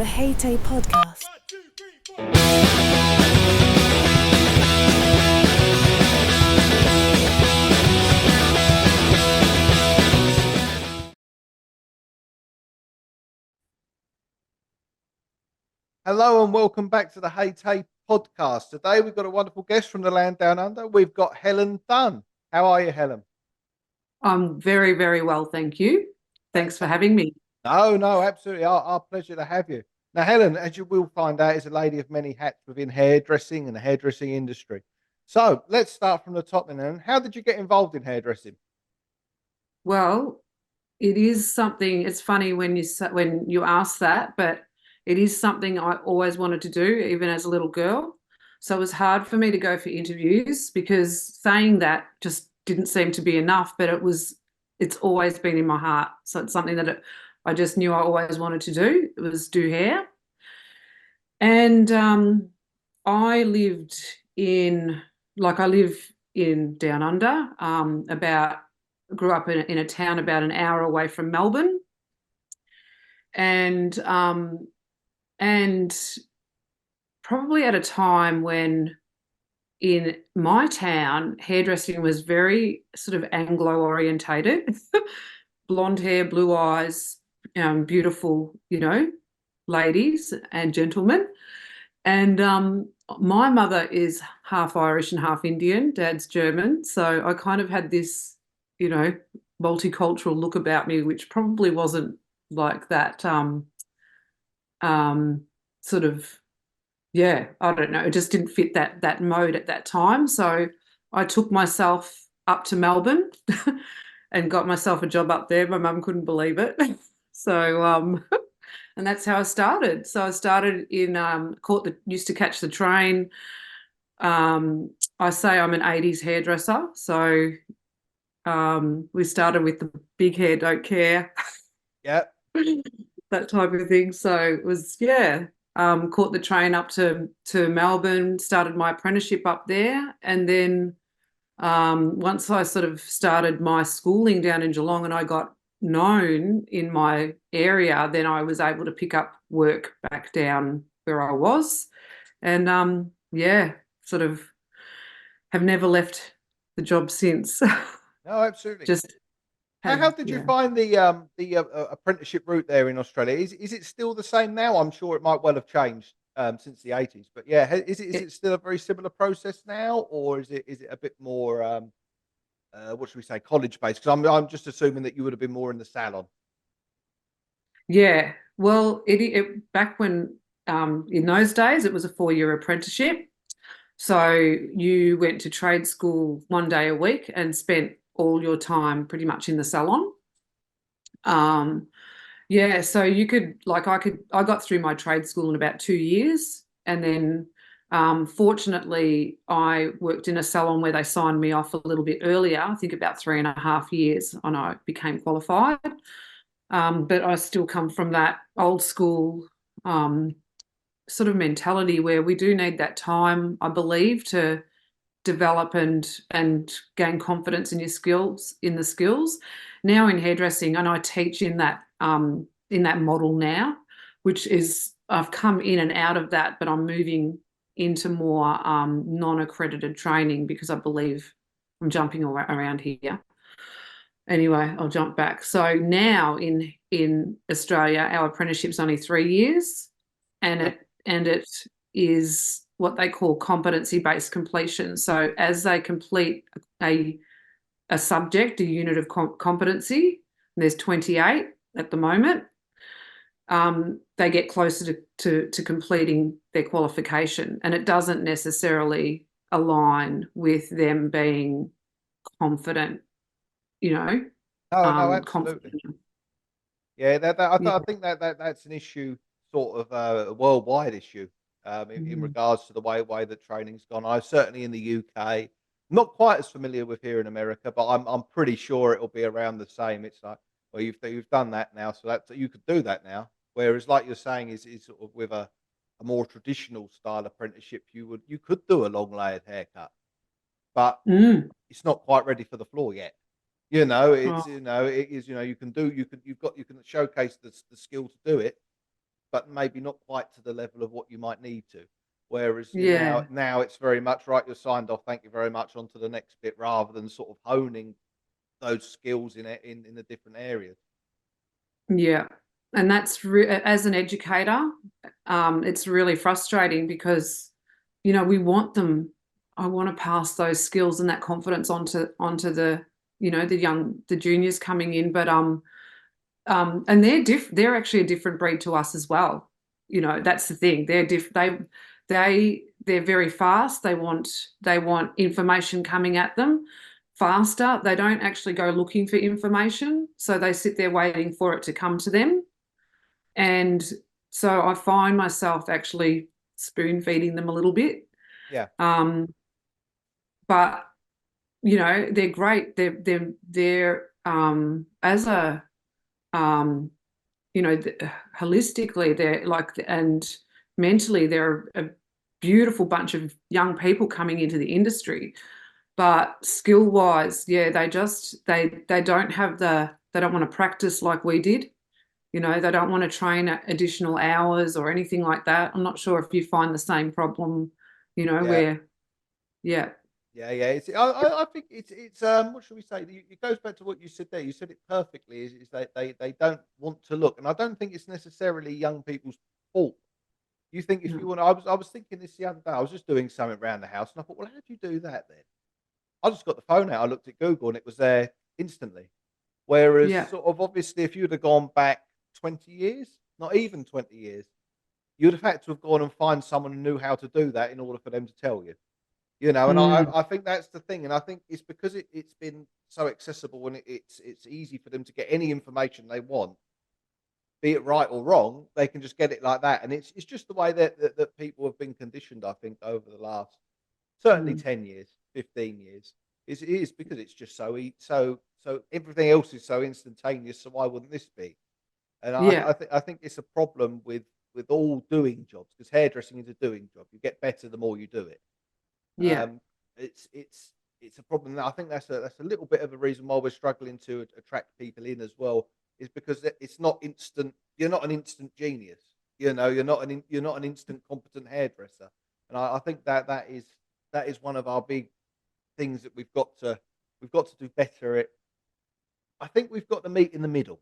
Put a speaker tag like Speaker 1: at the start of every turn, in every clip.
Speaker 1: the H.A.T.A.E podcast.
Speaker 2: Hello and welcome back to the H.A.T.A.E podcast. Today we've got a wonderful guest from the land down under. We've got Helen Dunne. How are you, Helen?
Speaker 3: I'm very, very well, thank you. Thanks for having me.
Speaker 2: No, absolutely. Our pleasure to have you. Now, Helen, as you will find out, is a lady of many hats within hairdressing and the hairdressing industry. So let's start from the top then, Helen. How did you get involved in hairdressing?
Speaker 3: Well, it is something, it's funny when you ask that, but it is something I always wanted to do, even as a little girl. So it was hard for me to go for interviews because saying that just didn't seem to be enough, but it's always been in my heart. So it's something that I just knew I always wanted to do. It was do hair. And I lived in, I live in Down Under, grew up in a town about an hour away from Melbourne. And probably at a time when in my town, hairdressing was very sort of Anglo orientated, blonde hair, blue eyes, beautiful, ladies and gentlemen. And my mother is half Irish and half Indian, dad's German. So I kind of had this, multicultural look about me, which probably wasn't like that sort of, yeah, I don't know. It just didn't fit that mode at that time. So I took myself up to Melbourne and got myself a job up there. My mum couldn't believe it. So and that's how I started. So I started in used to catch the train. I say I'm an 80s hairdresser. So we started with the big hair, don't care.
Speaker 2: Yeah.
Speaker 3: That type of thing. So it was, yeah, caught the train up to Melbourne, started my apprenticeship up there. And then once I sort of started my schooling down in Geelong and I got known in my area, then I was able to pick up work back down where I was. And yeah, sort of have never left the job since.
Speaker 2: No, absolutely.
Speaker 3: Just
Speaker 2: How did you find the apprenticeship route there in Australia? Is it still the same now? I'm sure it might well have changed since the 80s, but yeah, is it still a very similar process now, or is it a bit more what should we say, college based? Because I'm just assuming that you would have been more in the salon.
Speaker 3: Yeah, well, it back when in those days it was a 4-year apprenticeship. So you went to trade school 1 day a week and spent all your time pretty much in the salon. Yeah, so you could I got through my trade school in about 2 years, and then fortunately I worked in a salon where they signed me off a little bit earlier, I think about 3.5 years, and I became qualified. But I still come from that old school sort of mentality where we do need that time, I believe, to develop and gain confidence in the skills. Now in hairdressing, and I teach in that model now, which is I've come in and out of that, but I'm moving into more non-accredited training because I believe I'm jumping around here. Anyway, I'll jump back. So now in Australia, our apprenticeship's only 3 years, and it is what they call competency-based completion. So as they complete a subject, a unit of competency, and there's 28 at the moment, they get closer to completing their qualification, and it doesn't necessarily align with them being confident,
Speaker 2: No, absolutely.
Speaker 3: confident.
Speaker 2: Yeah,
Speaker 3: Yeah.
Speaker 2: I think that's an issue, sort of a worldwide issue, in regards to the way that training's gone. I certainly in the UK, not quite as familiar with here in America, but I'm pretty sure it'll be around the same. It's like, well, you've done that now, so that you could do that now. Whereas, like you're saying, is sort of with a more traditional style apprenticeship, you could do a long layered haircut, but
Speaker 3: Mm.
Speaker 2: it's not quite ready for the floor yet. You know,
Speaker 3: Oh,
Speaker 2: it is, you can showcase the skill to do it, but maybe not quite to the level of what you might need to. Whereas
Speaker 3: Yeah.
Speaker 2: now it's very much right. You're signed off. Thank you very much. On to the next bit, rather than sort of honing those skills in it in the different areas.
Speaker 3: Yeah. And that's as an educator, it's really frustrating because, we want them. I want to pass those skills and that confidence onto the juniors coming in, but and they're actually a different breed to us as well. That's the thing. They're very fast. They want information coming at them faster. They don't actually go looking for information, so they sit there waiting for it to come to them. And so I find myself actually spoon feeding them a little bit.
Speaker 2: Yeah,
Speaker 3: But they're great. They're as a holistically, they're like, and mentally, they're a beautiful bunch of young people coming into the industry. But skill wise, yeah, they don't have they don't want to practice like we did. They don't want to train at additional hours or anything like that. I'm not sure if you find the same problem,
Speaker 2: yeah.
Speaker 3: where, yeah,
Speaker 2: Yeah. I think it's what should we say? It goes back to what you said there. You said it perfectly. Is they don't want to look, and I don't think it's necessarily young people's fault. You think if
Speaker 3: no,
Speaker 2: you want, I was thinking this the other day. I was just doing something around the house, and I thought, well, how do you do that then? I just got the phone out. I looked at Google, and it was there instantly. Whereas,
Speaker 3: yeah,
Speaker 2: sort of obviously, if you'd have gone back 20 years, not even 20 years, you'd have had to have gone and find someone who knew how to do that in order for them to tell you. And
Speaker 3: mm,
Speaker 2: I think that's the thing, and I think it's because it's been so accessible, and it's easy for them to get any information they want, be it right or wrong. They can just get it like that, and it's just the way that people have been conditioned. I think over the last certainly
Speaker 3: mm,
Speaker 2: 10 years, 15 years, it is because it's just so everything else is so instantaneous. So why wouldn't this be? And
Speaker 3: yeah,
Speaker 2: I think it's a problem with all doing jobs, because hairdressing is a doing job. You get better the more you do it.
Speaker 3: yeah,
Speaker 2: Um, it's a problem. I think that's a little bit of a reason why we're struggling to attract people in as well, is because it's not instant. You're not an instant genius. You're not an instant competent hairdresser. And I think that is one of our big things that we've got to do better at. I think we've got to meet in the middle,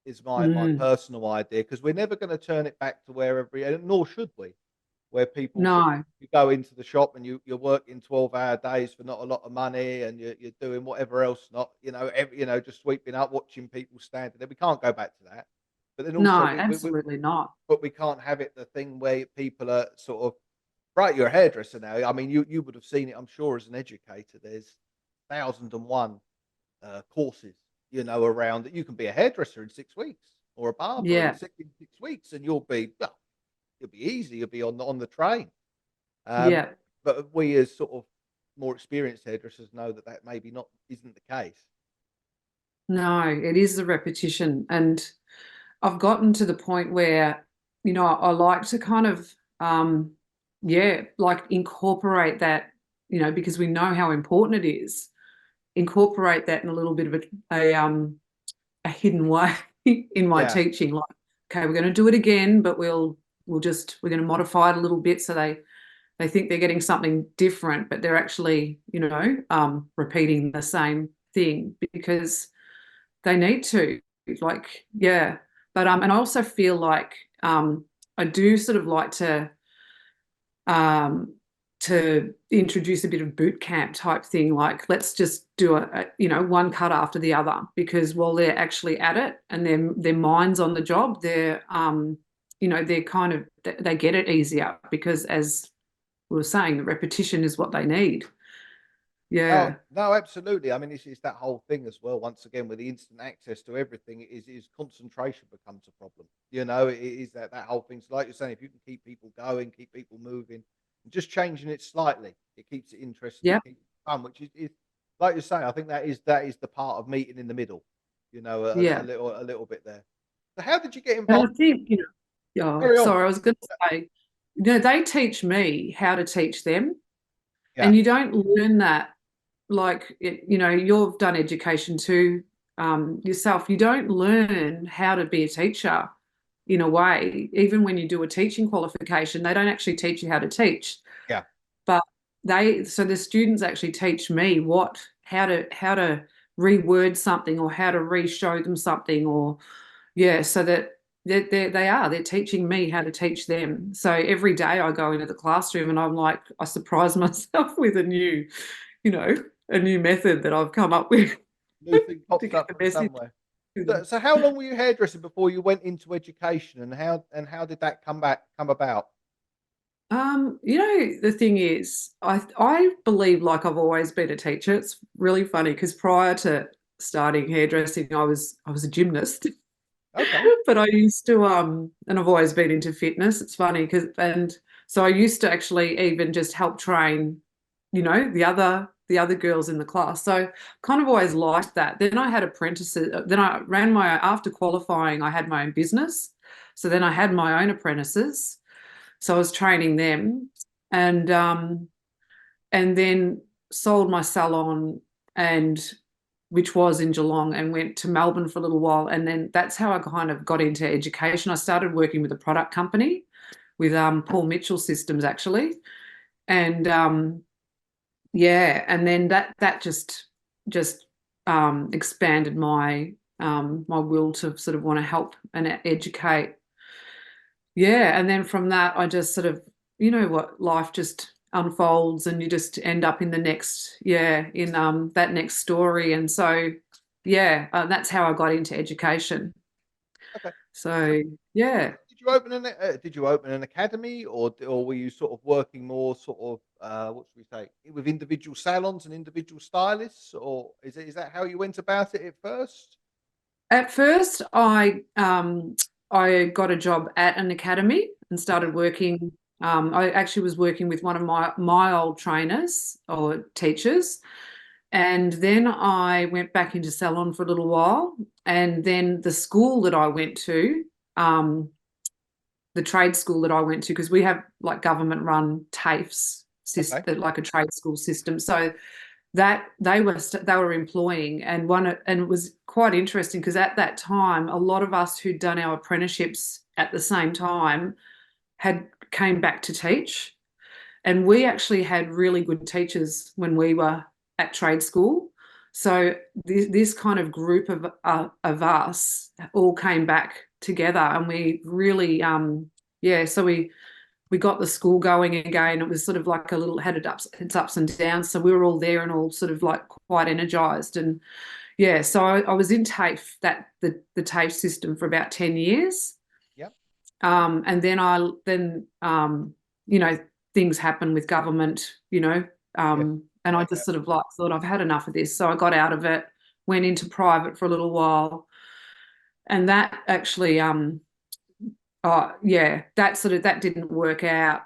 Speaker 2: is my
Speaker 3: mm,
Speaker 2: personal idea, because we're never going to turn it back to where and nor should we, where people sort of,
Speaker 3: no,
Speaker 2: you go into the shop and you're working 12-hour days for not a lot of money, and you're doing whatever else, not just sweeping up, watching people standing there. We can't go back to that. But then
Speaker 3: no,
Speaker 2: also
Speaker 3: absolutely not.
Speaker 2: but we can't have it the thing where people are sort of, right, you're a hairdresser now. I mean, you would have seen it, I'm sure, as an educator. There's 1,001 courses, around that. You can be a hairdresser in 6 weeks, or a barber in
Speaker 3: Yeah,
Speaker 2: six weeks, and you'll be easy. You'll be on the train. Um,
Speaker 3: yeah,
Speaker 2: but we, as sort of more experienced hairdressers, know that maybe not isn't the case.
Speaker 3: no, it is the repetition. And I've gotten to the point where, I like to kind of, yeah, like incorporate that, because we know how important it is, incorporate that in a little bit of a hidden way in my
Speaker 2: Yeah.
Speaker 3: teaching. Like, okay, we're going to do it again, but we're going to modify it a little bit so they think they're getting something different, but they're actually, repeating the same thing because they need to. Like, yeah. But and I also feel like I do sort of like um to introduce a bit of boot camp type thing. Like, let's just do one cut after the other, because while they're actually at it and their minds on the job, they're kind of, they get it easier because, as we were saying, the repetition is what they need.
Speaker 2: No,
Speaker 3: Yeah.
Speaker 2: no, absolutely. I mean, it's that whole thing as well. Once again, with the instant access to everything, is concentration becomes a problem. It is that whole thing. So, like you're saying, if you can keep people going, keep people moving, and just changing it slightly, it keeps it interesting,
Speaker 3: Yeah.
Speaker 2: it keeps it fun. Which is like you say, I think that is the part of meeting in the middle. A
Speaker 3: Yeah.
Speaker 2: little bit there. So, how did you get
Speaker 3: And
Speaker 2: involved?
Speaker 3: I think, yeah,
Speaker 2: Carry on.
Speaker 3: sorry, I was going to say, they teach me how to teach them.
Speaker 2: Yeah,
Speaker 3: And you don't learn that, like, you've done education too, yourself. You don't learn how to be a teacher, in a way. Even when you do a teaching qualification, they don't actually teach you how to teach,
Speaker 2: Yeah.
Speaker 3: but so the students actually teach me how to reword something, or how to re-show them something, or yeah, so that they're teaching me how to teach them. So every day I go into the classroom and I'm like, I surprise myself with a new method that I've come up with
Speaker 2: New thing
Speaker 3: to
Speaker 2: pops
Speaker 3: get
Speaker 2: up
Speaker 3: the
Speaker 2: from
Speaker 3: message
Speaker 2: somewhere.
Speaker 3: to
Speaker 2: So,
Speaker 3: them.
Speaker 2: so how long were you hairdressing before you went into education, and how did that come about?
Speaker 3: The thing is, I believe like I've always been a teacher. It's really funny because prior to starting hairdressing, I was a gymnast.
Speaker 2: Okay.
Speaker 3: But I used to and I've always been into fitness. It's funny because and so I used to actually even just help train, the other girls in the class. So kind of always liked that. Then I had apprentices. Then I ran my after qualifying, I had my own business. So then I had my own apprentices. So I was training them, and then sold my salon, and which was in Geelong, and went to Melbourne for a little while. And then that's how I kind of got into education. I started working with a product company with Paul Mitchell Systems actually. And yeah, and then that just expanded my will to sort of want to help and educate. Yeah, and then from that, I just sort of, what, life just unfolds, and you just end up in the next, yeah, in that next story. And so, yeah, that's how I got into education.
Speaker 2: Okay. So
Speaker 3: So, yeah.
Speaker 2: did you open an academy, or were you sort of working more sort of what should we say, with individual salons and individual stylists, or is that how you went about it at first?
Speaker 3: At first, I got a job at an academy and
Speaker 2: Okay.
Speaker 3: started working. I actually was working with one of my old trainers or teachers. And then I went back into salon for a little while. And then the school that I went to, um, the trade school that I went to, because we have like government run TAFEs,
Speaker 2: Okay.
Speaker 3: like a trade school system. So that they were employing, and it was quite interesting because at that time a lot of us who'd done our apprenticeships at the same time had came back to teach, and we actually had really good teachers when we were at trade school. So this kind of group of us all came back together, and we really yeah, so we got the school going again. It was sort of like a little had its ups and downs. So we were all there and all sort of like quite energized. And yeah, so I was in TAFE, the TAFE system for about 10 years.
Speaker 2: Yep.
Speaker 3: And then you know, things happen with government,
Speaker 2: Yes.
Speaker 3: and I
Speaker 2: Yeah.
Speaker 3: just sort of like thought I've had enough of this. So I got out of it, went into private for a little while. And that actually yeah, that didn't work out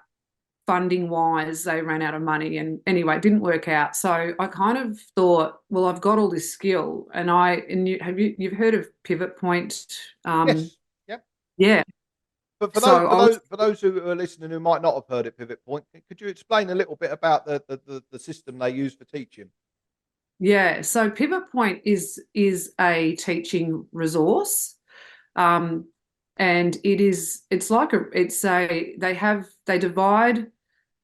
Speaker 3: funding wise. They ran out of money, and anyway, it didn't work out. So I kind of thought, well, I've got all this skill, and you've heard of pivot point?
Speaker 2: Yes. Yep.
Speaker 3: Yeah.
Speaker 2: But for
Speaker 3: So
Speaker 2: those
Speaker 3: I was
Speaker 2: who are listening who might not have heard it, Pivot Point, could you explain a little bit about the system they use for teaching?
Speaker 3: Yeah. So pivot point is a teaching resource. Um, and they divide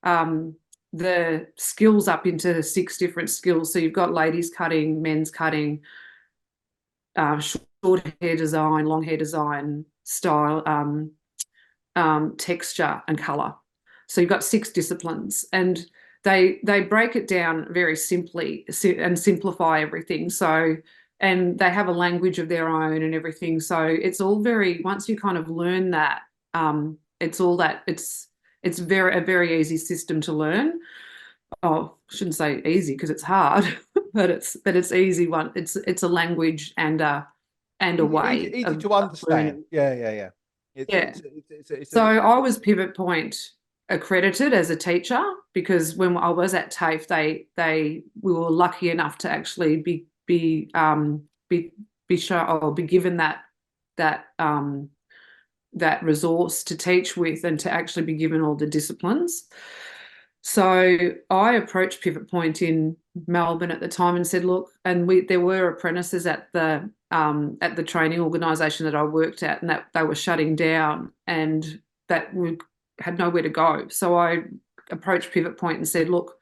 Speaker 3: um, the skills up into 6 different skills. So you've got ladies cutting, men's cutting, short hair design, long hair design, style, texture, and color. So you've got 6 disciplines, and they break it down very simply and simplify everything. So and they have a language of their own and everything. So it's all very once you kind of learn that, it's all that it's a very easy system to learn. Oh, I shouldn't say easy because it's hard, but it's easy one. It's a language and a way
Speaker 2: Easy
Speaker 3: of
Speaker 2: to understand.
Speaker 3: learning.
Speaker 2: Yeah, yeah, yeah.
Speaker 3: Yeah.
Speaker 2: It's
Speaker 3: So
Speaker 2: a
Speaker 3: I was Pivot Point accredited as a teacher because when I was at TAFE, we were lucky enough to actually be shown or be given that that resource to teach with and to actually be given all the disciplines. So I approached Pivot Point in Melbourne at the time and said, look, and there were apprentices at at the training organisation that I worked at, and that they were shutting down, and that we had nowhere to go. So I approached Pivot Point and said, "Look,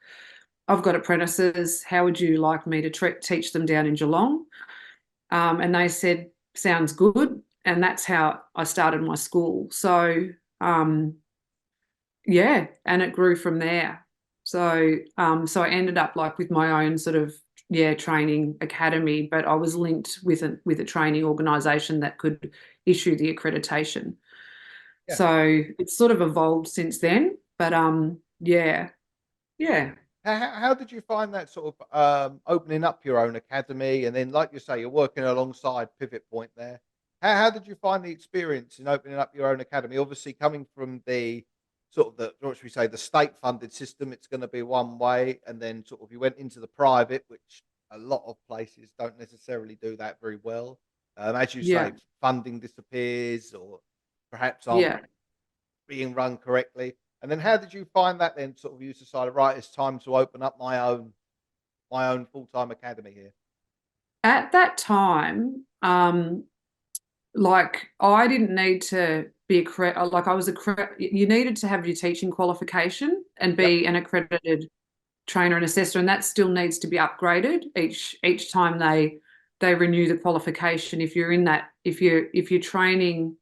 Speaker 3: I've got apprentices. How would you like me to teach them down in Geelong?" And they said, "Sounds good." And that's how I started my school. So yeah, and it grew from there. So I ended up like with my own sort of training academy, but I was linked with a training organisation that could issue the accreditation.
Speaker 2: Yeah.
Speaker 3: So it's sort of evolved since then. But yeah, yeah.
Speaker 2: How did you find that sort of opening up your own academy, and then, like you say, you're working alongside Pivot Point there? How did you find the experience in opening up your own academy? Obviously, coming from the sort of what should we say, the state funded system, it's going to be one way, and then sort of you went into the private, which a lot of places don't necessarily do that very well. As you
Speaker 3: Yeah,
Speaker 2: say, funding disappears, or perhaps aren't
Speaker 3: yeah.
Speaker 2: being run correctly. And then how did you find that then, sort of you decided, right, it's time to open up my own full-time academy here?
Speaker 3: At that time, like I didn't need to be like I was you needed to have your teaching qualification and
Speaker 2: Yep.
Speaker 3: be an accredited trainer and assessor, and that still needs to be upgraded each time they renew the qualification. If you're in that, if you're training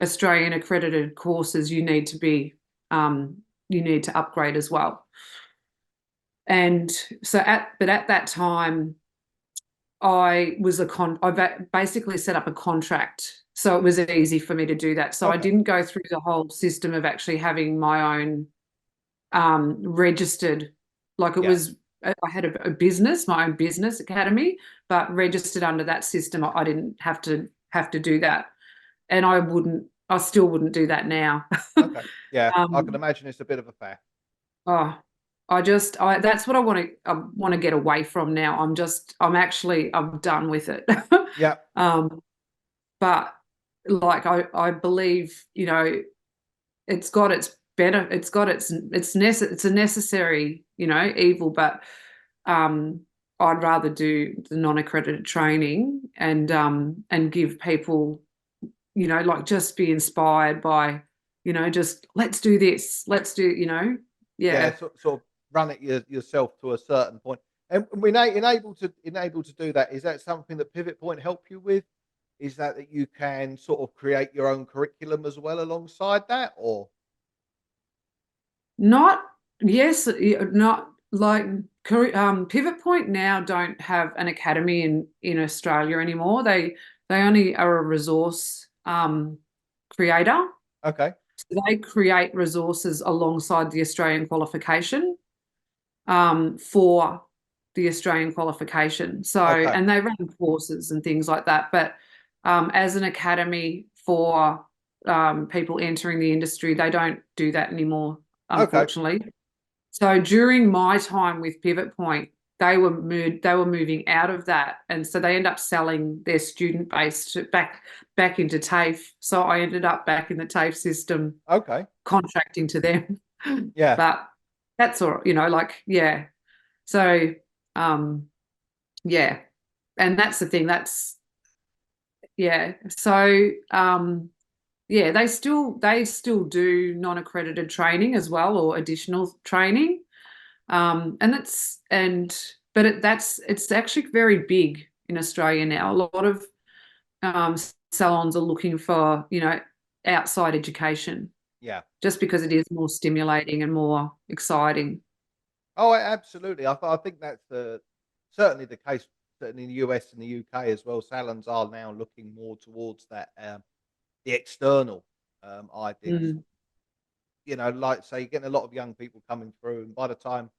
Speaker 3: Australian accredited courses, you need to upgrade as well. And so at that time, I basically set up a contract, so it was easy for me to do that. So I
Speaker 2: Okay.
Speaker 3: didn't go through the whole system of actually having my own registered, like it
Speaker 2: Yeah.
Speaker 3: was. I had a business, my own business academy, but registered under that system. I didn't have to do that, and I still wouldn't do that now.
Speaker 2: Okay. Yeah. I can
Speaker 3: um,
Speaker 2: imagine it's a bit of a faff.
Speaker 3: oh, I that's what I want to get away from now. I'm done with it.
Speaker 2: Yeah.
Speaker 3: um, but like I believe, it's got its better, it's a necessary, evil, but um I'd rather do the non-accredited training and give people, like just be inspired by, just let's do this, let's do,
Speaker 2: Yeah.
Speaker 3: yeah.
Speaker 2: Sort of run it yourself to a certain point. And when enable to do that, is that something that Pivot Point help you with? Is that you can sort of create your own curriculum as well alongside that, or?
Speaker 3: Not, yes, not like Pivot Point now don't have an academy in Australia anymore. They only are a resource creator.
Speaker 2: Okay.
Speaker 3: So they create resources alongside the Australian qualification for the Australian qualification. So,
Speaker 2: Okay.
Speaker 3: and they run courses and things like that. But as an academy for people entering the industry, they don't do that anymore,
Speaker 2: Okay.
Speaker 3: unfortunately. So during my time with Pivot Point, they were moving out of that, and so they end up selling their student base back into TAFE. So I ended up back in the TAFE system,
Speaker 2: Okay.
Speaker 3: contracting to them.
Speaker 2: Yeah.
Speaker 3: But that's all, like, yeah. So yeah, and that's the thing. Yeah. So yeah, they still do non-accredited training as well, or additional training. And but it's actually very big in Australia now. A lot of um, salons are looking for, outside education,
Speaker 2: Yeah.
Speaker 3: just because it is more stimulating and more exciting.
Speaker 2: Oh, absolutely. I think that's certainly the case, certainly in the US and the UK as well. Salons are now looking more towards that, the external ideas.
Speaker 3: Mm,
Speaker 2: Like say, you're getting a lot of young people coming through, and by the time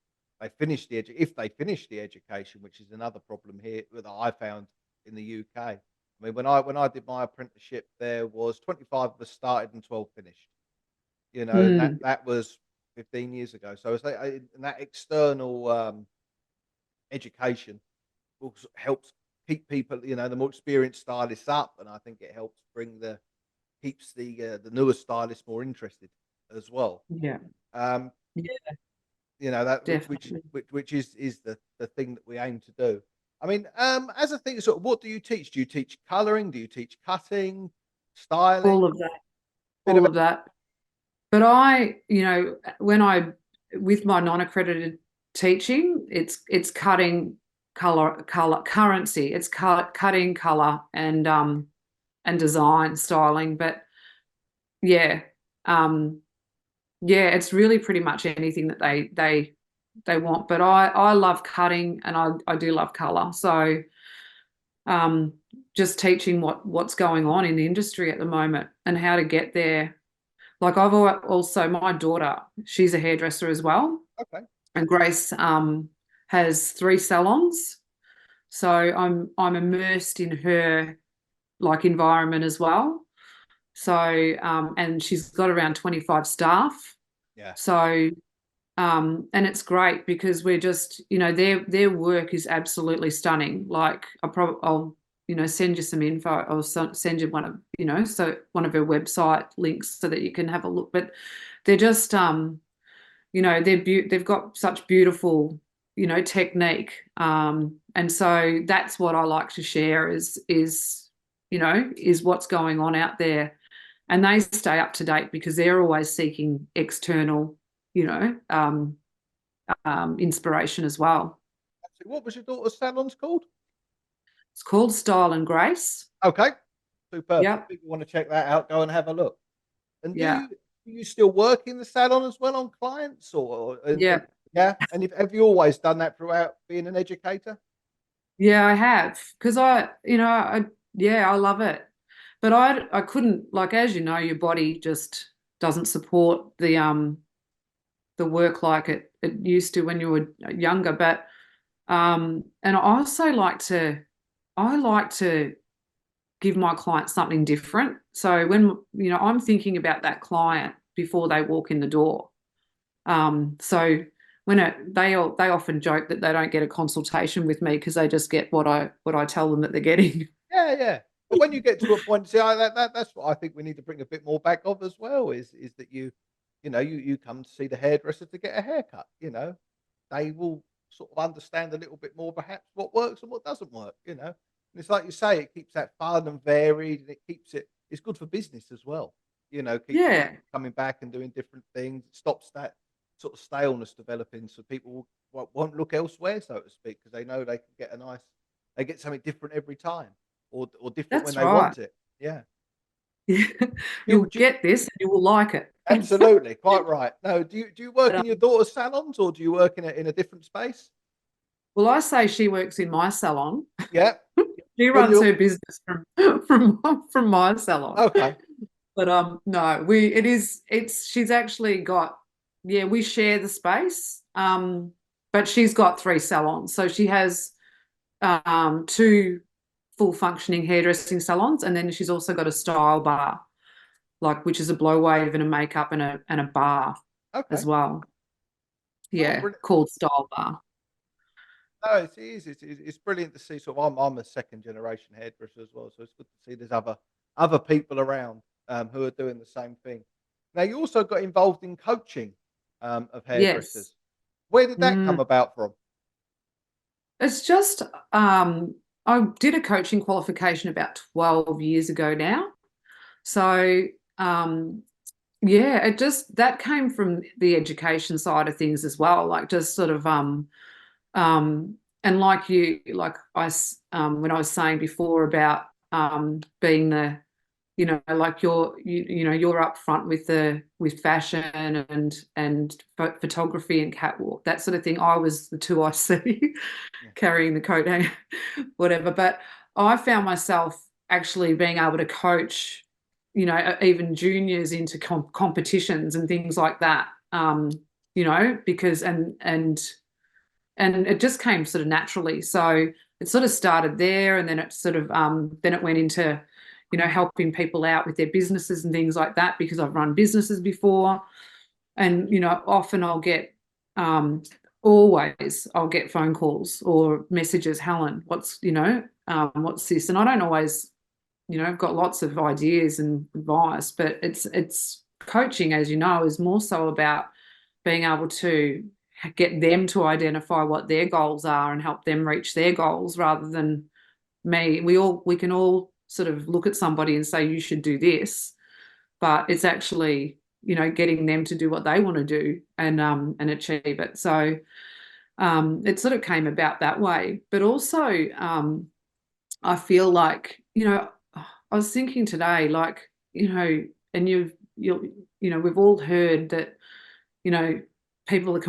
Speaker 2: they finish if they finish the education, which is another problem here that I found in the UK. I mean, when I did my apprenticeship, there was 25 of us started and 12 finished. And that
Speaker 3: mm,
Speaker 2: that was 15 years ago. So it's like, and that external education also helps keep people, the more experienced stylists up, and I think it helps keeps the newer stylists more interested as well.
Speaker 3: yeah,
Speaker 2: Um,
Speaker 3: yeah,
Speaker 2: that which
Speaker 3: definitely.
Speaker 2: is the thing that we aim to do. I mean, as a thing, sort of, what do you teach? Do you teach coloring? Do you teach cutting, styling?
Speaker 3: All of that,
Speaker 2: Bit of
Speaker 3: all of that. But I, when I, with my non-accredited teaching, it's cutting color currency. It's cutting color and design styling. But yeah, um, yeah, it's really pretty much anything that they want. But I love cutting and I do love color. So um, just teaching what's going on in the industry at the moment and how to get there. Like also my daughter, she's a hairdresser as well,
Speaker 2: okay,
Speaker 3: and Grace has 3 salons. So I'm immersed in her like environment as well. So and she's got around 25 staff.
Speaker 2: yeah,
Speaker 3: So and it's great because we're just, their work is absolutely stunning. Like I'll send you some info. I'll send you one of, so one of her website links so that you can have a look. But they're just they've got such beautiful, technique. And so that's what I like to share is what's going on out there. And they stay up to date because they're always seeking external, inspiration as well.
Speaker 2: so what was your daughter's salons called?
Speaker 3: It's called Style and Grace.
Speaker 2: Okay, superb. So if
Speaker 3: Yep.
Speaker 2: people want to check that out, go and have a look. And
Speaker 3: Yeah.
Speaker 2: do you still work in the salon as well on clients, or
Speaker 3: Yeah.
Speaker 2: yeah? And have you always done that throughout being an educator?
Speaker 3: Yeah, I have. Because yeah, I love it. But I couldn't, like, as you know, your body just doesn't support the work like it used to when you were younger. But and I like to give my clients something different. So when, I'm thinking about that client before they walk in the door. So when they often joke that they don't get a consultation with me because they just get what I tell them that they're getting.
Speaker 2: Yeah, yeah. But when you get to a point, see, that's what I think we need to bring a bit more back of as well. Is that you come to see the hairdresser to get a haircut. They will sort of understand a little bit more perhaps what works and what doesn't work. And it's like you say, it keeps that fun and varied, and it keeps it. It's good for business as well. Keeps
Speaker 3: Yeah,
Speaker 2: people coming back and doing different things. It stops that sort of staleness developing, so people won't look elsewhere, so to speak, because they know they can get they get something different every time, or different when
Speaker 3: that's
Speaker 2: they
Speaker 3: right.
Speaker 2: want it. Yeah.
Speaker 3: You'll
Speaker 2: Do you
Speaker 3: get this and you will like it.
Speaker 2: absolutely, quite right. No, do you work
Speaker 3: But,
Speaker 2: in your daughter's salons, or do you work in a different space?
Speaker 3: well, I say she works in my salon.
Speaker 2: Yeah.
Speaker 3: She
Speaker 2: When
Speaker 3: runs
Speaker 2: you're
Speaker 3: her business from my salon.
Speaker 2: okay.
Speaker 3: But no, she's actually got, yeah, we share the space. But she's got 3 salons. So she has 2 full functioning hairdressing salons, and then she's also got a style bar, like which is a blow wave and a makeup and a bar as
Speaker 2: Okay.
Speaker 3: well.
Speaker 2: Oh,
Speaker 3: Yeah,
Speaker 2: brilliant.
Speaker 3: called Style Bar.
Speaker 2: No, it is. It's brilliant to see. Sort of, I'm a second generation hairdresser as well, so it's good to see there's other people around who are doing the same thing. Now, you also got involved in coaching of
Speaker 3: Yes.
Speaker 2: hairdressers. Where did that
Speaker 3: Mm.
Speaker 2: come about from?
Speaker 3: It's just I did a coaching qualification about 12 years ago now. So um yeah, it just that came from the education side of things as well, like just sort of and like when I was saying before about being the, like you're up front with with fashion and photography and catwalk, that sort of thing. I was the 2IC
Speaker 2: Yeah.
Speaker 3: carrying the coat hang, whatever. But I found myself actually being able to coach, even juniors into competitions and things like that. Because and it just came sort of naturally. So it sort of started there, and then it sort of then it went into, helping people out with their businesses and things like that because I've run businesses before, and often I'll get always I'll get phone calls or messages, Helen, what's this? And I don't always, I've got lots of ideas and advice, but it's coaching, as you know, is more so about being able to get them to identify what their goals are and help them reach their goals rather than me. We can all sort of look at somebody and say, you should do this, but it's actually, getting them to do what they want to do and achieve it. So it sort of came about that way. But also, I feel like, I was thinking today, like, and we've all heard that, people would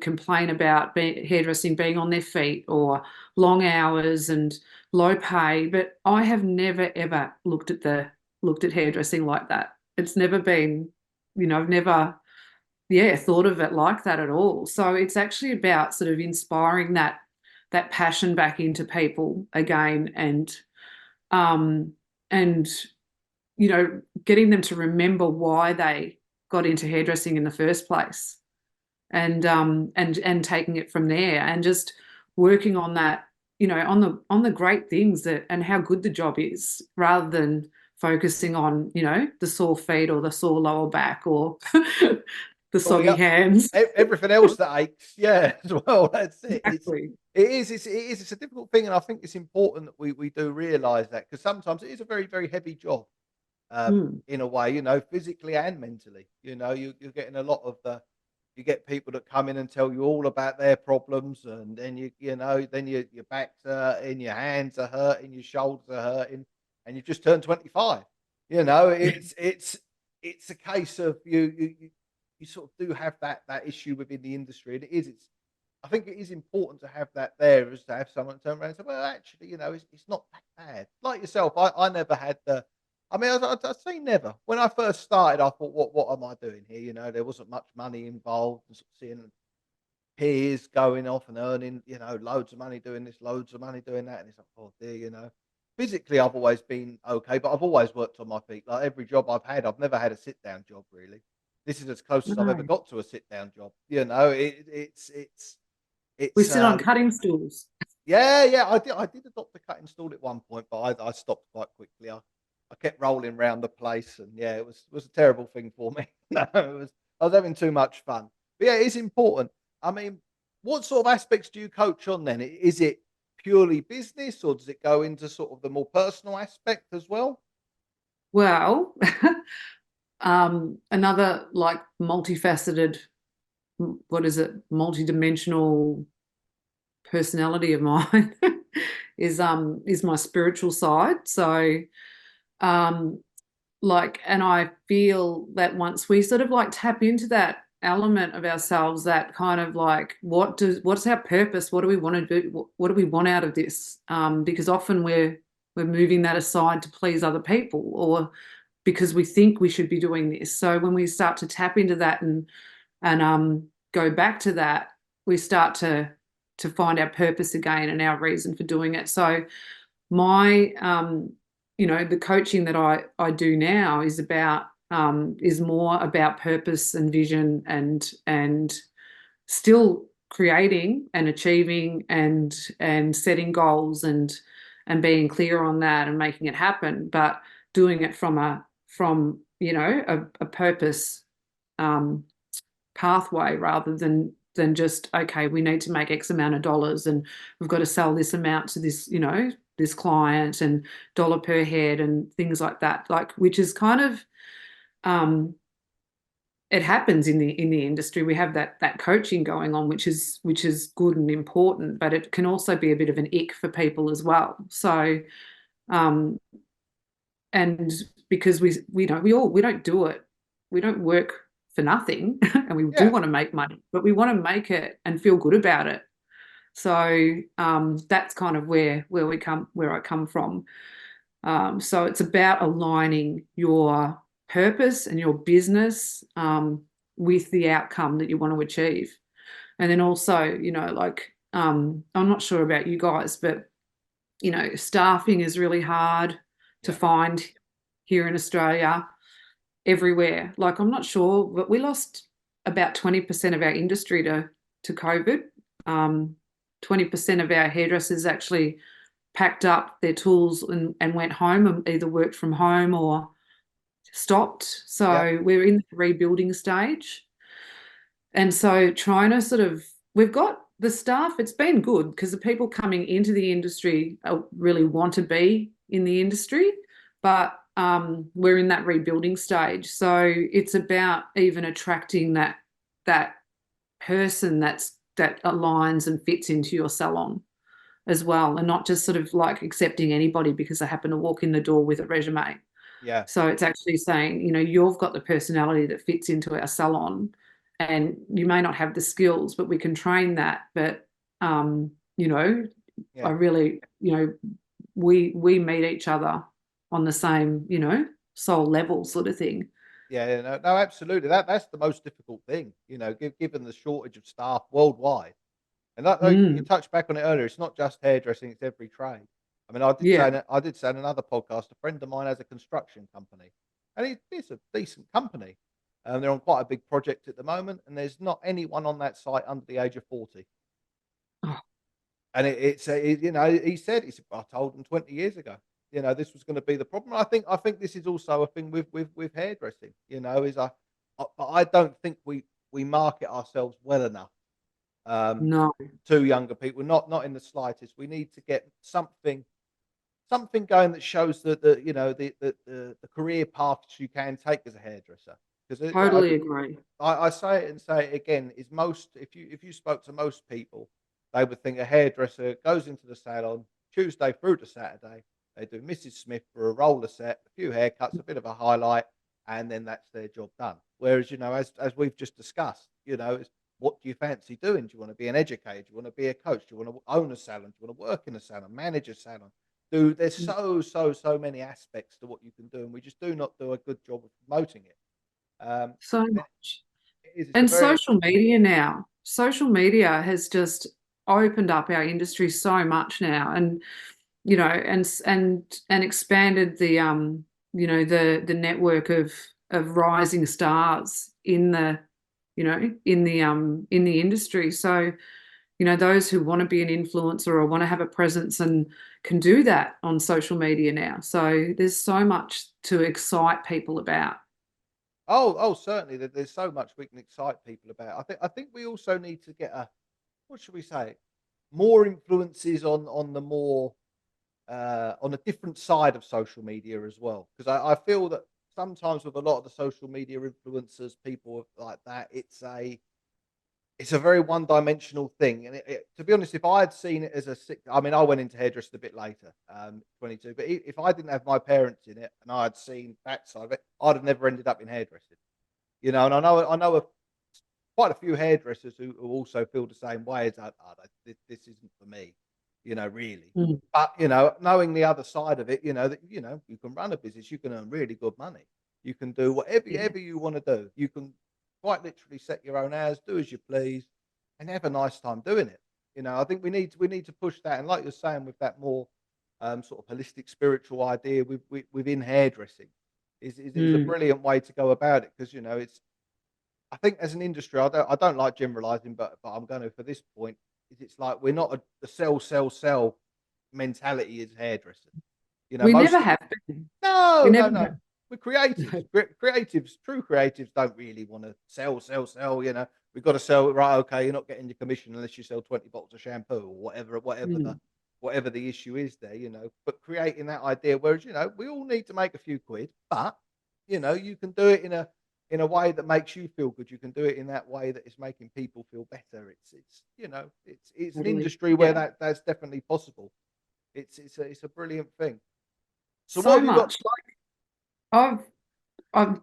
Speaker 3: complain about hairdressing being on their feet or long hours and low pay. But I have never ever looked at hairdressing like that. It's never been, I've never, thought of it like that at all. So it's actually about sort of inspiring that passion back into people again, um and getting them to remember why they got into hairdressing in the first place, and taking it from there and just working on that, on the great things that and how good the job is, rather than focusing on, the sore feet or the sore lower back or the
Speaker 2: Well,
Speaker 3: soggy hands.
Speaker 2: everything else that aches, yeah, as well. That's it.
Speaker 3: Exactly.
Speaker 2: It's a difficult thing, and I think it's important that we do realise that, because sometimes it is a very, very heavy job,
Speaker 3: Mm.
Speaker 2: in a way, physically and mentally. You're getting a lot of you get people that come in and tell you all about their problems, and then then your back's hurting, your hands are hurting, your shoulders are hurting, and you've just turned 25. It's a case of you sort of do have that issue within the industry, and I think it is important to have that there, as to have someone turn around and say, well, actually, it's not that bad. Like yourself, I never had I mean, I'd say never. When I first started, I thought, what am I doing here? There wasn't much money involved, and sort of seeing peers going off and earning, loads of money doing this, loads of money doing that. And it's like, oh dear. Physically, I've always been okay, but I've always worked on my feet. Like every job I've had, I've never had a sit down job really. This is as close as I've ever
Speaker 3: No.
Speaker 2: got to a sit down job.
Speaker 3: We
Speaker 2: It's
Speaker 3: sit on cutting stools.
Speaker 2: yeah. I did adopt a cutting stool at one point, but I stopped quite quickly. I kept rolling around the place, and yeah, it was a terrible thing for me. No, I was having too much fun. But yeah, it's important. I mean, what sort of aspects do you coach on then? Is it purely business, or does it go into sort of the more personal aspect as well?
Speaker 3: Well, another like multifaceted, what is it, multidimensional personality of mine is my spiritual side. So um and I feel that once we sort of like tap into that element of ourselves, that kind of like, what's our purpose, what do we want to do, what do we want out of this, because often we're moving that aside to please other people, or because we think we should be doing this. So when we start to tap into that and go back to that, we start to find our purpose again and our reason for doing it. So my the coaching that I do now is more about purpose and vision, and still creating and achieving and setting goals and being clear on that and making it happen, but doing it from a purpose um, pathway, rather than just, okay, we need to make X amount of dollars and we've got to sell this amount to this client, and dollar per head and things like that, like, which is kind of um it happens in the industry. We have that coaching going on, which is good and important, but it can also be a bit of an ick for people as well. So um and because we don't do it, we don't work for nothing and we do
Speaker 2: Yeah,
Speaker 3: want to make money, but we want to make it and feel good about it. So that's kind of where I come from. So it's about aligning your purpose and your business with the outcome that you want to achieve. And then also, I'm not sure about you guys, but staffing is really hard to
Speaker 2: yeah,
Speaker 3: find here in Australia, everywhere. Like, I'm not sure, but we lost about 20% of our industry to COVID. Um, 20% of our hairdressers actually packed up their tools and went home, and either worked from home or stopped.
Speaker 2: yeah.
Speaker 3: So we're in the rebuilding stage. And so trying to sort of, we've got the staff, it's been good because the people coming into the industry really want to be in the industry, but we're in that rebuilding stage. So it's about even attracting that person that aligns and fits into your salon as well, and not just sort of like accepting anybody because they happen to walk in the door with a resume.
Speaker 2: Yeah,
Speaker 3: So it's actually saying, you've got the personality that fits into our salon, and you may not have the skills, but we can train that. But um, you know, I
Speaker 2: yeah.
Speaker 3: really, we meet each other on the same, soul level sort of thing.
Speaker 2: Yeah, no, no, absolutely. That's the most difficult thing, given the shortage of staff worldwide. And like you
Speaker 3: Mm,
Speaker 2: touched back on it earlier, it's not just hairdressing; it's every trade. I mean,
Speaker 3: yeah,
Speaker 2: I did say in another podcast, a friend of mine has a construction company, and it's a decent company. They're on quite a big project at the moment, and there's not anyone on that site under the age of 40.
Speaker 3: oh,
Speaker 2: And he said, I told him 20 years ago, this was going to be the problem. I think this is also a thing with hairdressing, but I don't think we market ourselves well enough um,
Speaker 3: no,
Speaker 2: to younger people. Not in the slightest. We need to get something going that shows the career paths you can take as a hairdresser. Because
Speaker 3: totally agree.
Speaker 2: I say it and say it again, is most if you spoke to most people, they would think a hairdresser goes into the salon Tuesday through to Saturday. They do Mrs. Smith for a roller set, a few haircuts, a bit of a highlight, and then that's their job done. Whereas, as we've just discussed, it's what do you fancy doing? Do you want to be an educator? Do you want to be a coach? Do you want to own a salon? Do you want to work in a salon, manage a salon? There's so many aspects to what you can do, and we just do not do a good job of promoting it. Um,
Speaker 3: So
Speaker 2: and
Speaker 3: much.
Speaker 2: it's a
Speaker 3: And
Speaker 2: very
Speaker 3: social media now. Social media has just opened up our industry so much now, and and expanded the network of rising stars in the industry. So, those who want to be an influencer or want to have a presence and can do that on social media now. So there's so much to excite people about.
Speaker 2: certainly. There's so much we can excite people about. I think we also need to get what should we say, more influences on the more on a different side of social media as well. Because I feel that sometimes with a lot of the social media influencers, people like that, it's a very one-dimensional thing, and to be honest, if I had seen it as I mean, I went into hairdressing a bit later, 22, but if I didn't have my parents in it and I had seen that side of it, I'd have never ended up in hairdressing. And I know quite a few hairdressers who also feel the same way as that. "Oh, this isn't for me," really.
Speaker 3: Mm.
Speaker 2: But knowing the other side of it, that you can run a business, you can earn really good money, you can do whatever
Speaker 3: Yeah.
Speaker 2: ever you want to do. You can quite literally set your own hours, do as you please, and have a nice time doing it. I think we need to push that, and like you're saying, with that more sort of holistic spiritual idea within hairdressing, is a
Speaker 3: Mm.
Speaker 2: brilliant way to go about it because it's I think as an industry, I don't like generalizing, but I'm going to for this point. It's like we're not a sell mentality as hairdressers.
Speaker 3: We never
Speaker 2: Most
Speaker 3: have been. We
Speaker 2: no, no,
Speaker 3: never
Speaker 2: no.
Speaker 3: have.
Speaker 2: We're creatives. Creatives, true creatives don't really want to sell. We've got to sell it right. Okay, you're not getting your commission unless you sell 20 bottles of shampoo or
Speaker 3: Mm.
Speaker 2: whatever the issue is there. But creating that idea, whereas we all need to make a few quid, but you can do it in a way that makes you feel good. You can do it in that way that is making people feel better. It's an
Speaker 3: Totally.
Speaker 2: industry where
Speaker 3: Yeah.
Speaker 2: that's definitely possible. It's a brilliant thing. So what
Speaker 3: So
Speaker 2: have you got?
Speaker 3: much. Like I've I've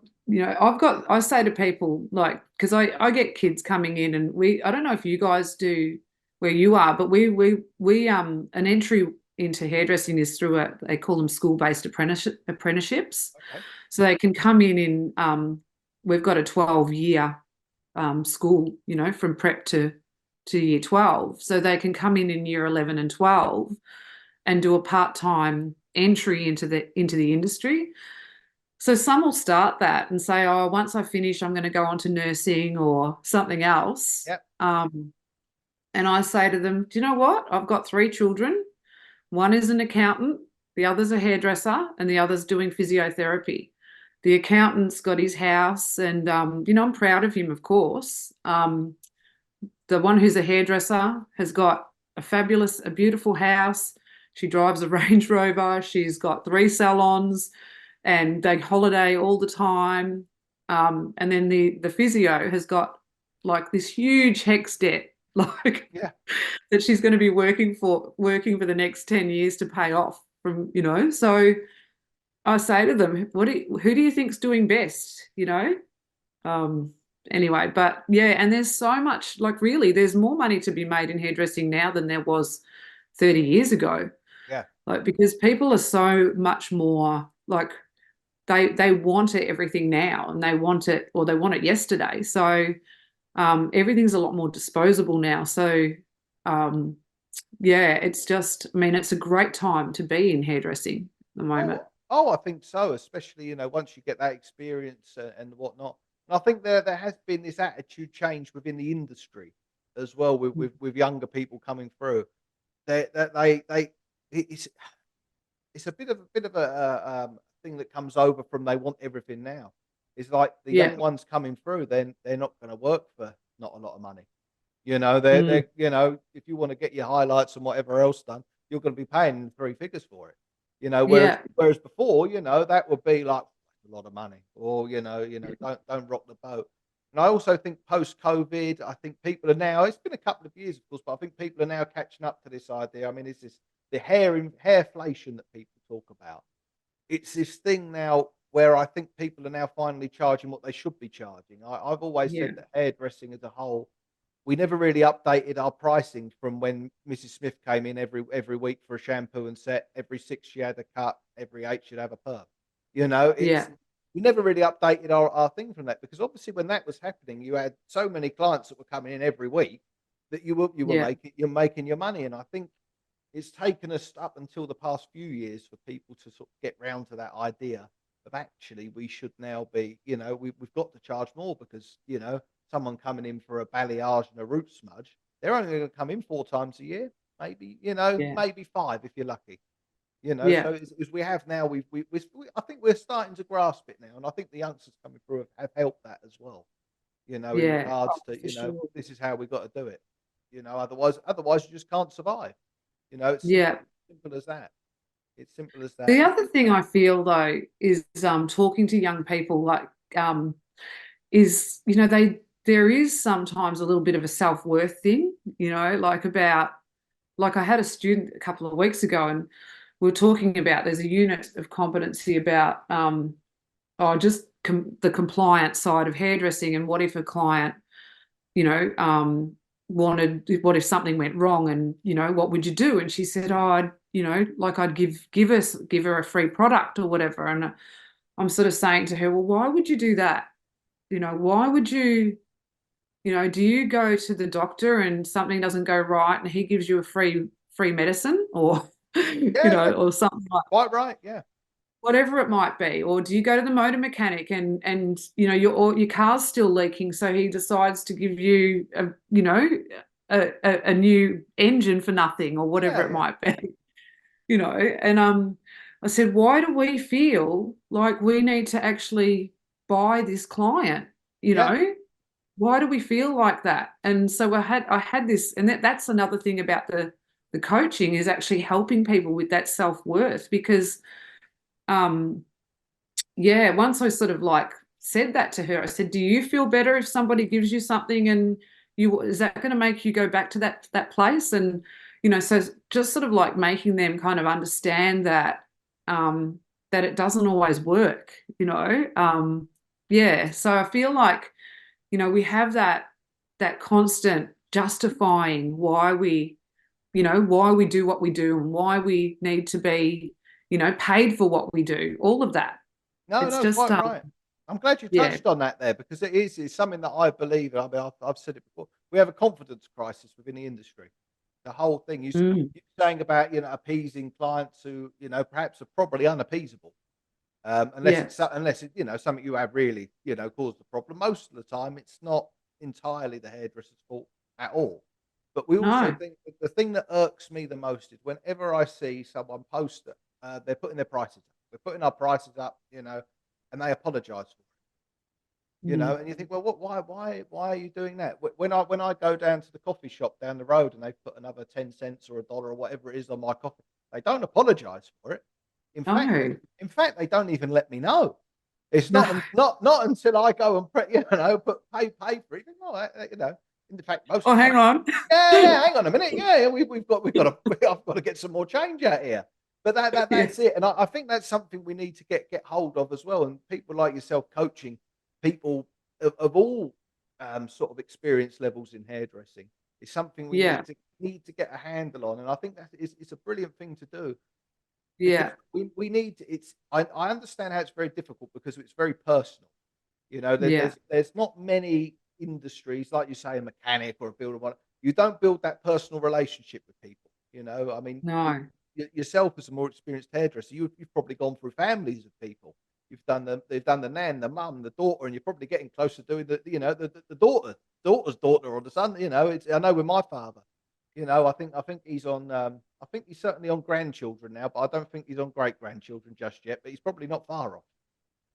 Speaker 3: I've got I say to people like because I get kids coming in and I don't know if you guys do where you are, but we an entry into hairdressing is through they call them school-based apprenticeships.
Speaker 2: Okay.
Speaker 3: So they can come in we've got a 12-year school, from prep to year 12. So they can come in year 11 and 12 and do a part-time entry into the industry. So some will start that and say, "Oh, once I finish, I'm going to go on to nursing or something else."
Speaker 2: Yep.
Speaker 3: And I say to them, "Do you know what? I've got three children. One is an accountant, the other's a hairdresser, and the other's doing physiotherapy. the accountant's got his house, and I'm proud of him, of course. The one who's a hairdresser has got a beautiful house. She drives a Range Rover. She's got 3 salons, and they holiday all the time. And then the physio has got like this huge HECS debt, like
Speaker 2: Yeah.
Speaker 3: that she's going to be working for the next 10 years to pay off from. So I say to them, who do you think's doing best? Um, anyway, but yeah, and there's so much, like really, there's more money to be made in hairdressing now than there was 30 years ago.
Speaker 2: Yeah.
Speaker 3: Like because people are so much more like they want it everything now and they want it or they want it yesterday. So everything's a lot more disposable now. So um, yeah, it's just, I mean, it's a great time to be in hairdressing at the moment.
Speaker 2: I think so, especially, once you get that experience, and whatnot. And I think there has been this attitude change within the industry as well, with younger people coming through. They it's a bit of a thing that comes over from they want everything now. It's like the
Speaker 3: Yeah.
Speaker 2: young ones coming through, then they're not going to work for not a lot of money.
Speaker 3: Mm,
Speaker 2: If you want to get your highlights and whatever else done, you're going to be paying 3 figures for it. Whereas
Speaker 3: yeah.
Speaker 2: before, that would be like a lot of money, or don't rock the boat. And I also think post COVID, I think people are now. It's been a couple of years, of course, but I think people are now catching up to this idea. I mean, it's this the hairflation that people talk about. It's this thing now where I think people are now finally charging what they should be charging. I've always said
Speaker 3: Yeah.
Speaker 2: that hairdressing as a whole, we never really updated our pricing from when Mrs. Smith came in every week for a shampoo and set. Every 6 she had a cut, every 8 she'd have a perm.
Speaker 3: Yeah.
Speaker 2: It's we never really updated our thing from that, because obviously when that was happening, you had so many clients that were coming in every week that you were
Speaker 3: Yeah.
Speaker 2: making your money. And I think it's taken us up until the past few years for people to sort of get round to that idea of actually we should now be, we've got to charge more, because, someone coming in for a balayage and a root smudge, they're only going to come in 4 times a year, maybe,
Speaker 3: Yeah.
Speaker 2: maybe five if you're lucky.
Speaker 3: Yeah.
Speaker 2: So as we have now, I think we're starting to grasp it now, and I think the youngsters coming through have helped that as well. In
Speaker 3: Yeah. Oh,
Speaker 2: regards to,
Speaker 3: for sure.
Speaker 2: this is how we got to do it. Otherwise you just can't survive. It's
Speaker 3: Yeah.
Speaker 2: simple as that. It's simple as that.
Speaker 3: The other thing I feel though is talking to young people um is there is sometimes a little bit of a self-worth thing, like I had a student a couple of weeks ago and we were talking about there's a unit of competency about just the compliance side of hairdressing, and what if a client you know, what if something went wrong, and what would you do? And she said, oh, I'd give her a free product or whatever. And I'm sort of saying to her, well, why would you do that? Why would you, do you go to the doctor and something doesn't go right and he gives you a free medicine, or,
Speaker 2: Yeah, yeah,
Speaker 3: or something like
Speaker 2: quite right. Yeah,
Speaker 3: whatever it might be? Or do you go to the motor mechanic and your car's still leaking, so he decides to give you a new engine for nothing, or whatever
Speaker 2: yeah,
Speaker 3: it
Speaker 2: yeah,
Speaker 3: might be? And I said, why do we feel like we need to actually buy this client? you
Speaker 2: yeah.
Speaker 3: know why do we feel like that? And so I had this, and that's another thing about the coaching, is actually helping people with that self-worth. Because um yeah, once I sort of like said that to her, I said, do you feel better if somebody gives you something, and is that going to make you go back to that place? And so just sort of like making them kind of understand um that it doesn't always work. Yeah, so I feel like we have that constant justifying why we do what we do, and why we need to be paid for what we do, all of that.
Speaker 2: No,
Speaker 3: It's
Speaker 2: no,
Speaker 3: just
Speaker 2: quite right. I'm glad you
Speaker 3: yeah.
Speaker 2: touched on that there, because it's something that I believe. I mean, I've said it before. We have a confidence crisis within the industry. The whole thing
Speaker 3: Mm,
Speaker 2: you're saying about, appeasing clients who, perhaps are probably unappeasable.
Speaker 3: yeah.
Speaker 2: Unless it, something you have really, caused the problem. Most of the time, it's not entirely the hairdresser's fault at all. But we also
Speaker 3: No.
Speaker 2: think that the thing that irks me the most is whenever I see someone post that they're putting their prices up. We're putting our prices up. and they apologize for it, you
Speaker 3: Mm.
Speaker 2: know, and you think, well, why are you doing that? When I go down to the coffee shop down the road and they put another 10 cents or a dollar or whatever it is on my coffee, they don't apologize for it. In fact,
Speaker 3: No,
Speaker 2: they don't even let me know. It's
Speaker 3: no.
Speaker 2: not until I go and you know, pay for it. Oh, you know, in fact, most
Speaker 3: Oh,
Speaker 2: of the time,
Speaker 3: hang on.
Speaker 2: yeah, hang on a minute, yeah, we've got to I've got to get some more change out here. But
Speaker 3: Yeah,
Speaker 2: that's it, and I think that's something we need to get hold of as well. And people like yourself coaching people of all sort of experience levels in hairdressing is something we
Speaker 3: yeah,
Speaker 2: need to get a handle on. And I think that is it's a brilliant thing to do because
Speaker 3: yeah,
Speaker 2: we need to, it's I understand how it's very difficult because it's very personal. You know,
Speaker 3: yeah.
Speaker 2: there's not many industries like you say a mechanic or a builder one. You don't build that personal relationship with people. You know, I mean,
Speaker 3: No,
Speaker 2: yourself as a more experienced hairdresser, you've probably gone through families of people. They've done the nan, the mum, the daughter, and you're probably getting close to doing the you know the daughter's daughter or the son. You know, it's I know with my father. You know, I think he's on. I think he's certainly on grandchildren now, but I don't think he's on great grandchildren just yet. But he's probably not far off.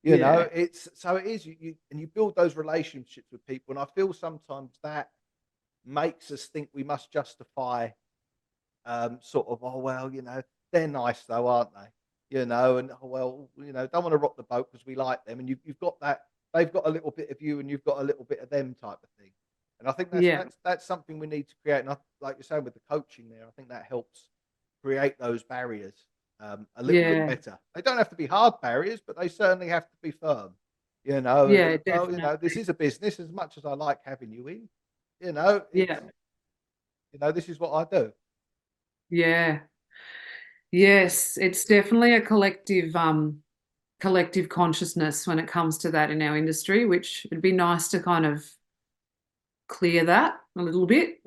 Speaker 2: You know,
Speaker 3: yeah,
Speaker 2: it's so it is and you build those relationships with people, and I feel sometimes that makes us think we must justify sort of, oh well, you know, they're nice though, aren't they? You know, and oh well, you know, don't want to rock the boat because we like them, and you've got that they've got a little bit of you, and you've got a little bit of them type of thing. And I think
Speaker 3: yeah,
Speaker 2: that's something we need to create. And like you're saying with the coaching there, I think that helps create those barriers a little bit
Speaker 3: yeah,
Speaker 2: better. They don't have to be hard barriers, but they certainly have to be firm. You know, and
Speaker 3: yeah,
Speaker 2: well, you know, this
Speaker 3: definitely.
Speaker 2: is a business. As much as I like having you in, you know,
Speaker 3: Yeah,
Speaker 2: it's you know, this is what I do.
Speaker 3: yeah. Yes, it's definitely a collective consciousness when it comes to that in our industry, which it'd be nice to kind of clear that a little bit.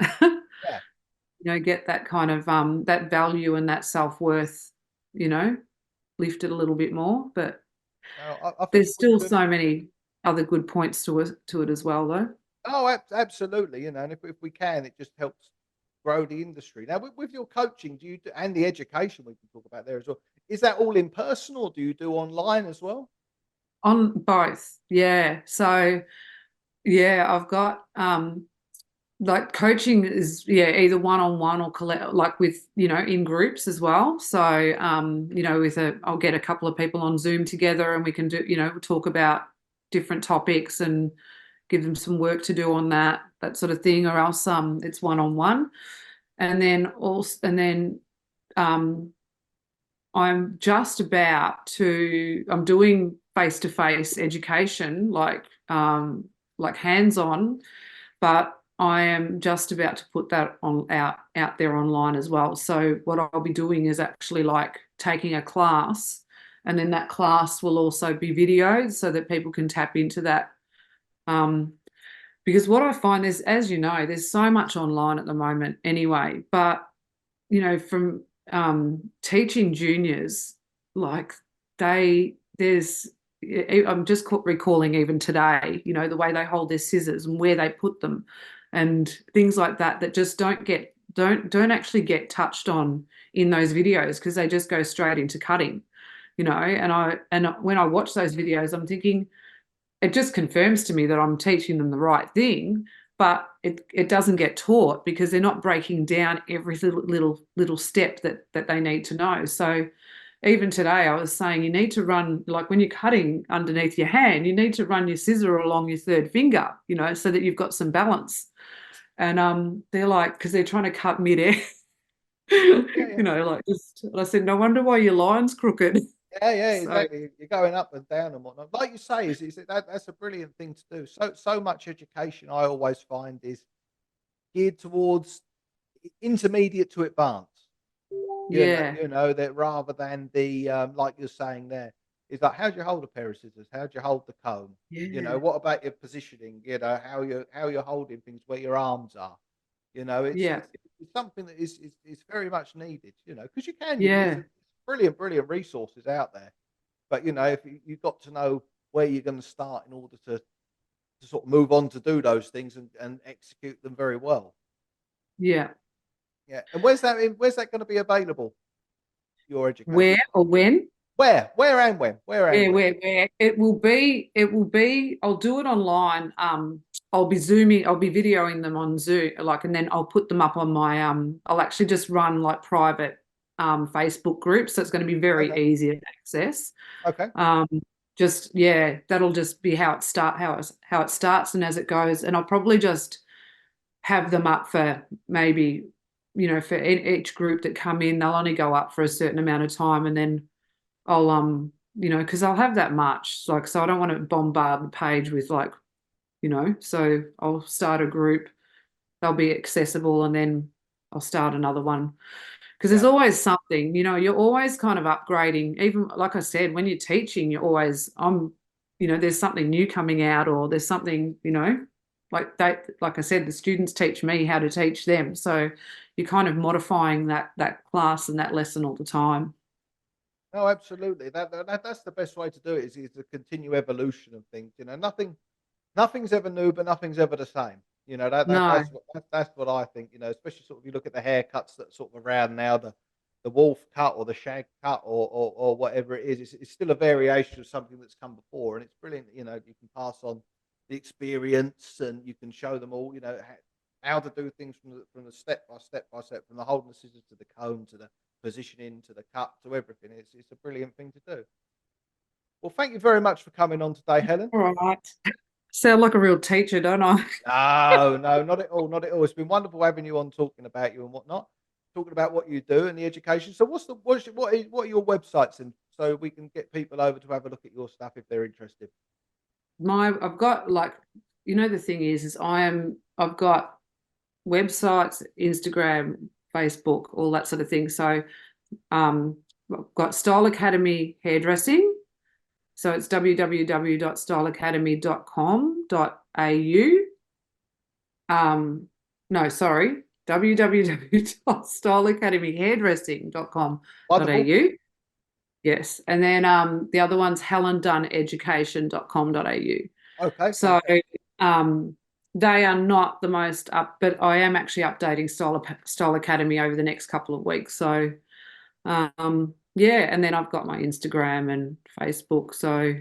Speaker 2: Yeah.
Speaker 3: Get that kind of that value and that self-worth, you know, lifted a little bit more. But
Speaker 2: No, I think
Speaker 3: there's
Speaker 2: we
Speaker 3: still
Speaker 2: could.
Speaker 3: so many other good points to it as well, though.
Speaker 2: Oh, absolutely. You know, and if we can, it just helps grow the industry. Now, with your coaching, do you do, and the education we can talk about there as well? Is that all in person or do you do online as well?
Speaker 3: On both, yeah. So yeah, I've got like coaching is either one-on-one or collect like with in groups as well. So with I'll get a couple of people on Zoom together and we can do talk about different topics and give them some work to do on that sort of thing, or else it's one-on-one. And then um I'm doing face-to-face education, like hands-on, but I am just about to put that on out there online as well. So what I'll be doing is actually like taking a class, and then that class will also be videoed so that people can tap into that. Um, because what I find is, as you know, there's so much online at the moment anyway, but from teaching juniors, like there's I'm just recalling even today, the way they hold their scissors and where they put them and things like that just don't actually get touched on in those videos because they just go straight into cutting, and when I watch those videos, I'm thinking it just confirms to me that I'm teaching them the right thing, but it doesn't get taught because they're not breaking down every little step that they need to know. So even today I was saying you need to run, like when you're cutting underneath your hand, you need to run your scissor along your third finger, so that you've got some balance. And they're like, because they're trying to cut midair,
Speaker 2: Yeah, yeah.
Speaker 3: like just, I said, no wonder why your line's crooked.
Speaker 2: Yeah, yeah,
Speaker 3: So
Speaker 2: exactly. You're going up and down and whatnot. Like you say, is that's a brilliant thing to do. So much education I always find is geared towards intermediate to advanced.
Speaker 3: yeah,
Speaker 2: You know that rather than the like you're saying there, is like how do you hold a pair of scissors? How do you hold the comb? You know,
Speaker 3: yeah,
Speaker 2: what about your positioning? You know, how you're holding things, where your arms are. You know,
Speaker 3: yeah,
Speaker 2: it's something that is very much needed. You know, because you can you it's
Speaker 3: yeah.
Speaker 2: a brilliant resources out there. But you know, if you've got to know where you're going to start in order to sort of move on to do those things and execute them very well.
Speaker 3: Yeah.
Speaker 2: Yeah. And where's that going to be available? Your education.
Speaker 3: Where or when?
Speaker 2: Where and when? Where and
Speaker 3: Yeah,
Speaker 2: when?
Speaker 3: where it will be, I'll do it online. I'll be zooming, I'll be videoing them on Zoom, like, and then I'll put them up on my I'll actually just run like private Facebook groups. So it's going to be very
Speaker 2: Okay.
Speaker 3: easy to access.
Speaker 2: Okay.
Speaker 3: Um, just yeah, that'll just be how it starts and as it goes. And I'll probably just have them up for maybe, for each group that come in, they'll only go up for a certain amount of time, and then I'll because I'll have that much, like, so I don't want to bombard the page with, like, so I'll start a group, they'll be accessible, and then I'll start another one, because there's
Speaker 2: Yeah.
Speaker 3: always something, you're always kind of upgrading. Even like I said, when you're teaching, you're always there's something new coming out, or there's something, like I said, the students teach me how to teach them, so you're kind of modifying that class and that lesson all the time.
Speaker 2: No, absolutely. That's the best way to do it. Is to continue evolution of things. Nothing's ever new, but nothing's ever the same.
Speaker 3: No.
Speaker 2: That's what I think. Especially sort of you look at the haircuts that sort of around now, the wolf cut or the shag cut or whatever it is. It's still a variation of something that's come before, and it's brilliant. You can pass on the experience, and you can show them all. How to do things from the step by step, from the holding the scissors to the comb to the positioning to the cut to everything. It's a brilliant thing to do. Well, thank you very much for coming on today, Helen.
Speaker 3: All right. Sound like a real teacher, don't I?
Speaker 2: No, no, not at all, not at all. It's been wonderful having you on, talking about you and whatnot, talking about what you do and the education. So, what are your websites, and so we can get people over to have a look at your stuff if they're interested.
Speaker 3: I've got, like, the thing is I've got websites, Instagram, Facebook, all that sort of thing. So I've got Style Academy Hairdressing. So it's www.styleacademy.com.au. No, sorry,
Speaker 2: Wonderful.
Speaker 3: www.styleacademyhairdressing.com.au. Yes. And then the other one's helendunneeducation.com.au.
Speaker 2: Okay,
Speaker 3: So
Speaker 2: fantastic.
Speaker 3: they are not the most up, but I am actually updating Style Academy over the next couple of weeks. So yeah, and then I've got my Instagram and Facebook. So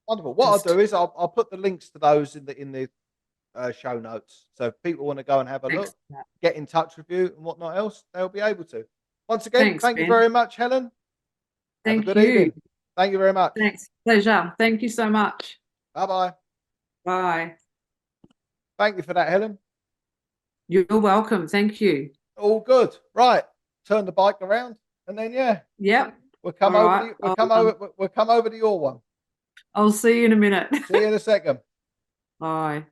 Speaker 2: Wonderful. What I'll
Speaker 3: just
Speaker 2: do is I'll put the links to those in the show notes. So if people want to go and have a
Speaker 3: thanks
Speaker 2: look,
Speaker 3: for that.
Speaker 2: get in touch with you and whatnot else, they'll be able to. Once again,
Speaker 3: Thanks,
Speaker 2: thank you
Speaker 3: Ben.
Speaker 2: very much, Helen. Have a
Speaker 3: Thank
Speaker 2: good
Speaker 3: you.
Speaker 2: evening. Thank you very much.
Speaker 3: Thanks. Pleasure. Thank you so much.
Speaker 2: Bye bye.
Speaker 3: Bye.
Speaker 2: Thank you for that, Helen.
Speaker 3: You're welcome. Thank you.
Speaker 2: All good. Right. Turn the bike around, and then yeah,
Speaker 3: Yep.
Speaker 2: we'll
Speaker 3: All
Speaker 2: come over
Speaker 3: right.
Speaker 2: to we'll come over to your one.
Speaker 3: I'll see you in a minute.
Speaker 2: See you in a second.
Speaker 3: Bye.